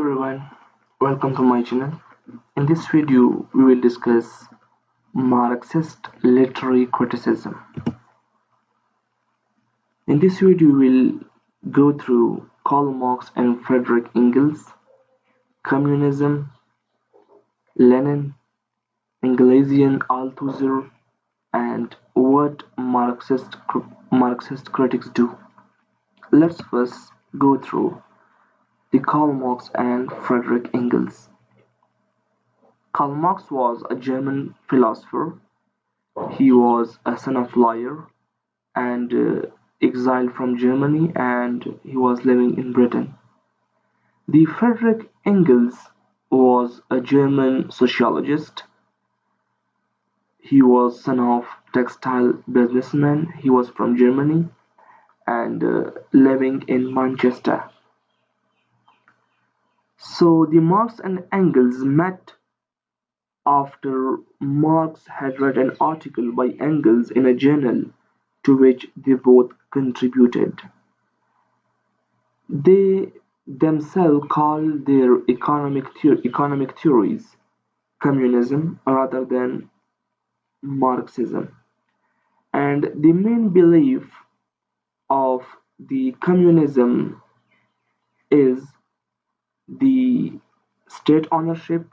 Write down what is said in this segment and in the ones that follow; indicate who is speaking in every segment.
Speaker 1: everyone, welcome to my channel. In this video, we will discuss Marxist literary criticism. In this video, we will go through Karl Marx and Friedrich Engels, Communism, Lenin, Engelsian Althusser, and what Marxist critics do. Let's first go through the Karl Marx and Friedrich Engels. Karl Marx was a German philosopher. He was a son of lawyer and exiled from Germany, and he was living in Britain. The Friedrich Engels was a German sociologist. He was son of textile businessman. He was from Germany and living in Manchester. So the Marx and Engels met after Marx had read an article by Engels in a journal to which they both contributed. They themselves called their economic theories communism rather than Marxism. And the main belief of the communism is the state ownership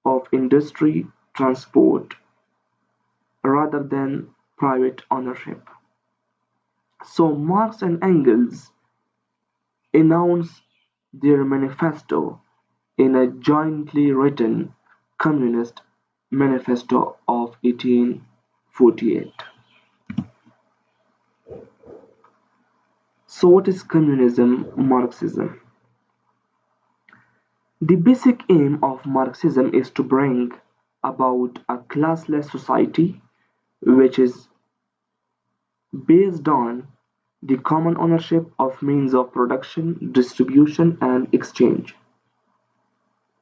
Speaker 1: of industry, transport, rather than private ownership. So Marx and Engels announced their manifesto in a jointly written Communist Manifesto of 1848. So what is communism, Marxism? The basic aim of Marxism is to bring about a classless society which is based on the common ownership of means of production, distribution, and exchange.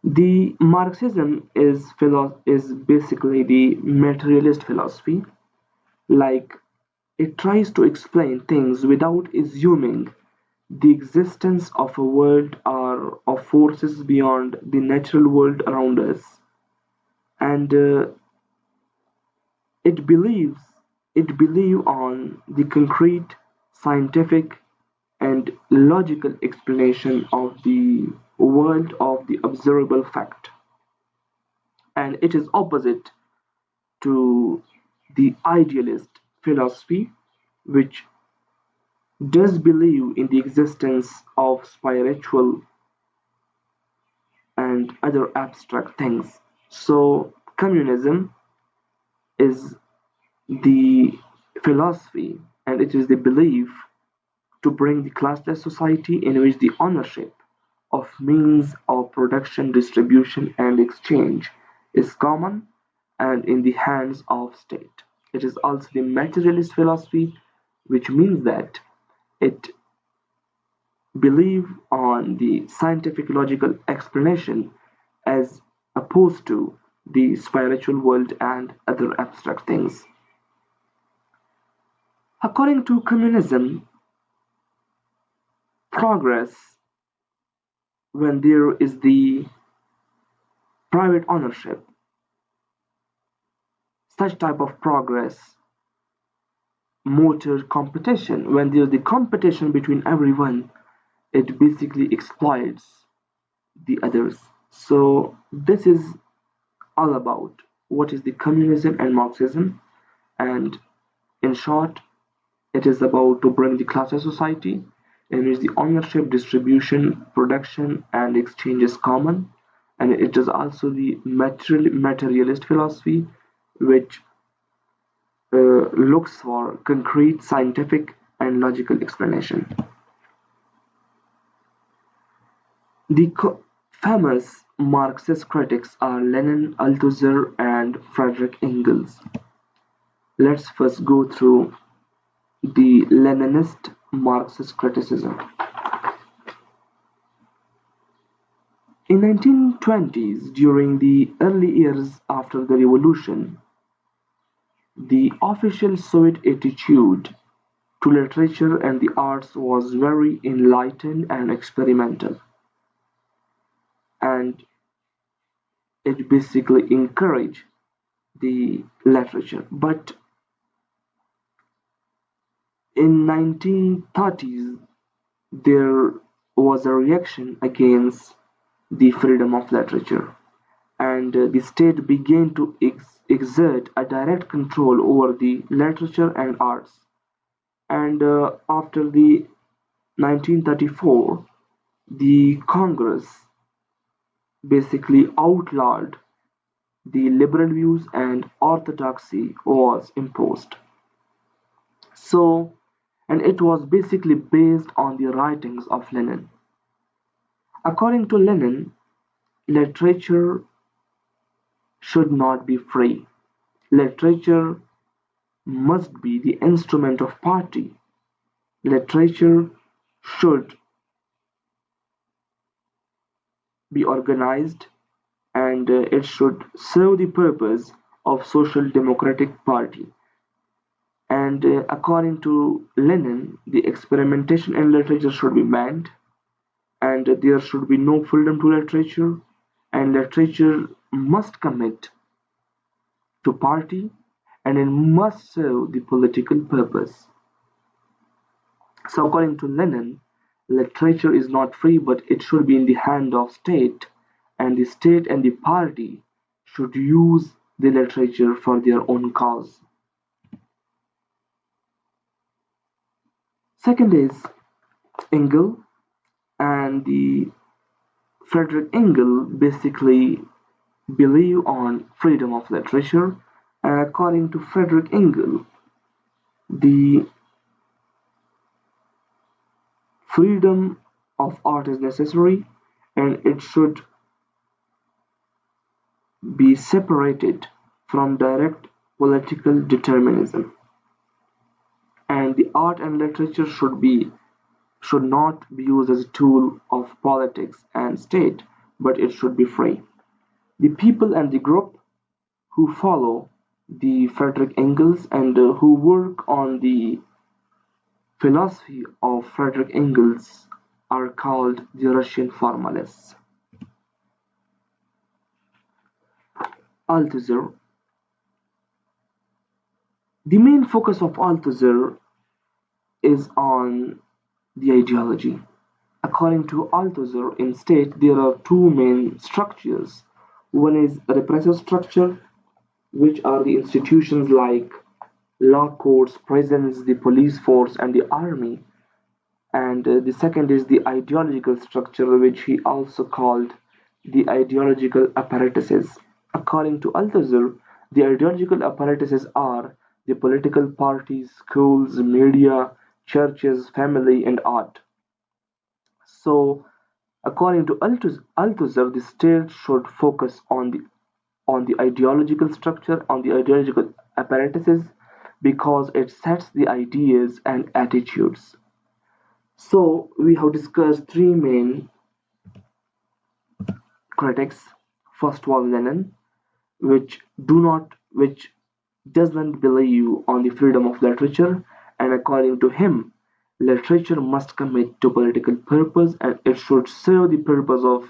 Speaker 1: The Marxism is basically the materialist philosophy, like it tries to explain things without assuming the existence of a world or of forces beyond the natural world around us, and it believes it believe on the concrete, scientific, and logical explanation of the world of the observable fact, and it is opposite to the idealist philosophy, which does believe in the existence of spiritual and other abstract things. So communism is the philosophy and it is the belief to bring the classless society in which the ownership of means of production, distribution, and exchange is common and in the hands of state. It is also the materialist philosophy, which means that it believe on the scientific logical explanation as opposed to the spiritual world and other abstract things. According to communism, progress when there is the private ownership, such type of progress, motor competition, when there is the competition between everyone, it basically exploits the others. So this is all about what is the communism and Marxism, and in short, it is about to bring the classless society in which the ownership, distribution, production, and exchange is common, and it is also the materialist philosophy, which looks for concrete, scientific, and logical explanation. The famous Marxist critics are Lenin, Althusser, and Friedrich Engels. Let's first go through the Leninist Marxist criticism. In 1920s, during the early years after the revolution, the official Soviet attitude to literature and the arts was very enlightened and experimental. and it basically encouraged the literature. But in 1930s, there was a reaction against the freedom of literature, and the state began to exert a direct control over the literature and arts. And after the 1934, the Congress basically outlawed the liberal views and orthodoxy was imposed. So, and it was basically based on the writings of Lenin. According to Lenin, literature should not be free. Literature must be the instrument of party. Literature should be organized, and it should serve the purpose of social democratic party. And according to Lenin, the experimentation in literature should be banned, and there should be no freedom to literature, and literature must commit to party, and it must serve the political purpose. So according to Lenin, literature is not free, but it should be in the hand of state, and the state and the party should use the literature for their own cause. Second is Engels, and the Friedrich Engels basically believe on freedom of literature. And according to Friedrich Engels, the freedom of art is necessary, and it should be separated from direct political determinism. And the art and literature should not be used as a tool of politics and state, but it should be free. The people and the group who follow the Friedrich Engels and who work on the philosophy of Friedrich Engels are called the Russian formalists. Althusser. The main focus of Althusser is on the ideology. According to Althusser, in state there are two main structures. One is repressive structure, which are the institutions like law courts, prisons, the police force, and the army. And the second is the ideological structure, which he also called the ideological apparatuses. According to Althusser, the ideological apparatuses are the political parties, schools, media, churches, family, and art. So, according to Althusser, the state should focus on the ideological structure, on the ideological apparatuses, because it sets the ideas and attitudes. So we have discussed three main critics. First was Lenin, which doesn't believe on the freedom of literature, and according to him, literature must commit to political purpose and it should serve the purpose of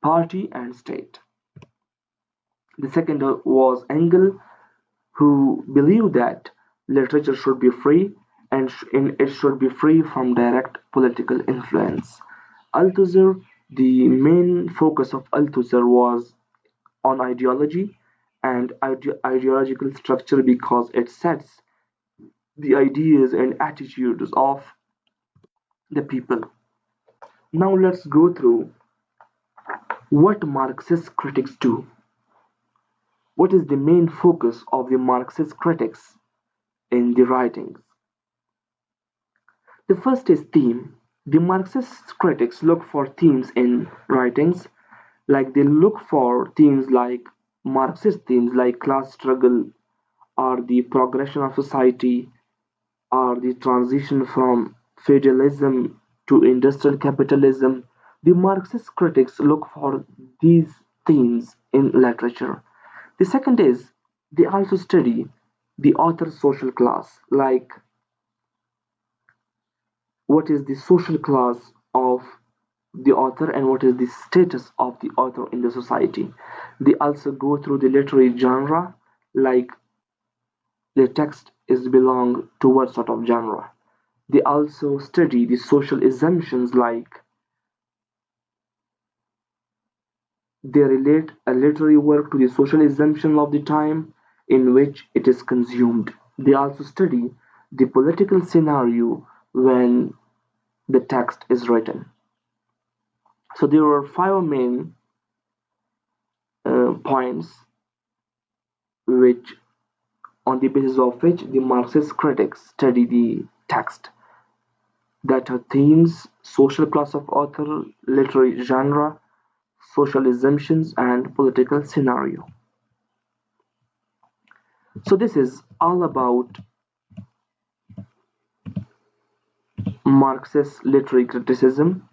Speaker 1: party and state. The second was Engels, who believed that literature should be free and it should be free from direct political influence. Althusser, the main focus of Althusser was on ideology and ideological structure because it sets the ideas and attitudes of the people. Now let's go through what Marxist critics do. What is the main focus of the Marxist critics in the writings? The first is theme. The Marxist critics look for themes in writings, like they look for themes like Marxist themes like class struggle or the progression of society or the transition from feudalism to industrial capitalism. The Marxist critics look for these themes in literature. The second is they also study the author's social class, like what is the social class of the author and what is the status of the author in the society. They also go through the literary genre, like the text is belong to what sort of genre. They also study the social assumptions, like they relate a literary work to the social assumption of the time in which it is consumed. They also study the political scenario when the text is written. So there are five main points which on the basis of which the Marxist critics study the text, that are themes, social class of author, literary genre, social assumptions, and political scenario. So this is all about Marxist literary criticism,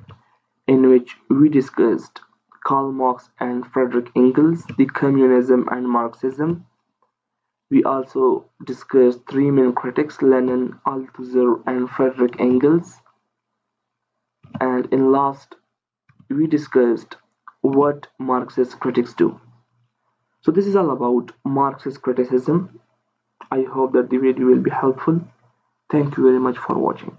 Speaker 1: in which we discussed Karl Marx and Friedrich Engels, the Communism and Marxism. We also discussed three main critics, Lenin, Althusser, and Friedrich Engels. And in last, we discussed what Marxist critics do. So this is all about Marxist criticism. I hope that the video will be helpful. Thank you very much for watching.